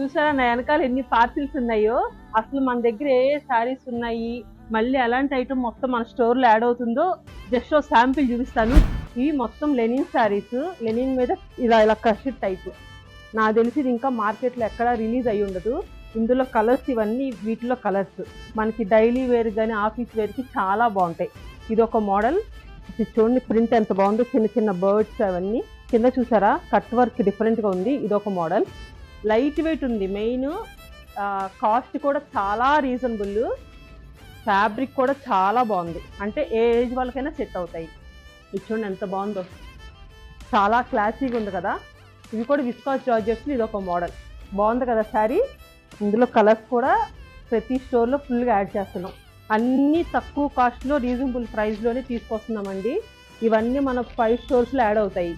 చూసారా నా వెనకాల ఎన్ని పార్సిల్స్ ఉన్నాయో. అసలు మన దగ్గర ఏ శారీస్ ఉన్నాయి, మళ్ళీ ఎలాంటి ఐటమ్ మొత్తం మన స్టోర్ లో యాడ్ అవుతుందో జస్ట్ శాంపిల్ చూపిస్తాను. ఇవి మొత్తం లెనిన్ శారీస్, లెనిన్ మీద ఇలా క్రష్ టైప్. నాకు తెలిసి ఇది ఇంకా మార్కెట్ లో ఎక్కడా రిలీజ్ అయ్యి ఉండదు. ఇందులో కలర్స్ ఇవన్నీ వీటిలో కలర్స్ మనకి డైలీ వేర్ కానీ ఆఫీస్ వేర్ కి చాలా బాగుంటాయి. ఇది ఒక మోడల్. చూడండి ప్రింట్ ఎంత బాగుందో, చిన్న చిన్న బర్డ్స్ అవన్నీ. కింద చూసారా కట్ వర్క్ డిఫరెంట్ గా ఉంది. ఇది ఒక మోడల్, లైట్ వెయిట్ ఉంది. మెయిన్ కాస్ట్ కూడా చాలా రీజనబుల్, ఫ్యాబ్రిక్ కూడా చాలా బాగుంది. అంటే ఏ ఏజ్ వాళ్ళకైనా సెట్ అవుతాయి. ఇది చూడండి ఎంత బాగుందో, చాలా క్లాసీగా ఉంది కదా. ఇవి కూడా విస్కాస్ జార్జెట్స్. ఇది ఒక మోడల్, బాగుంది కదా శారీ. ఇందులో కలర్స్ కూడా ప్రతి స్టోర్లో ఫుల్గా యాడ్ చేస్తున్నాం. అన్నీ తక్కువ కాస్ట్లో రీజనబుల్ ప్రైస్లోనే తీసుకొస్తున్నామండి. ఇవన్నీ మన 5 స్టోర్స్లో యాడ్ అవుతాయి.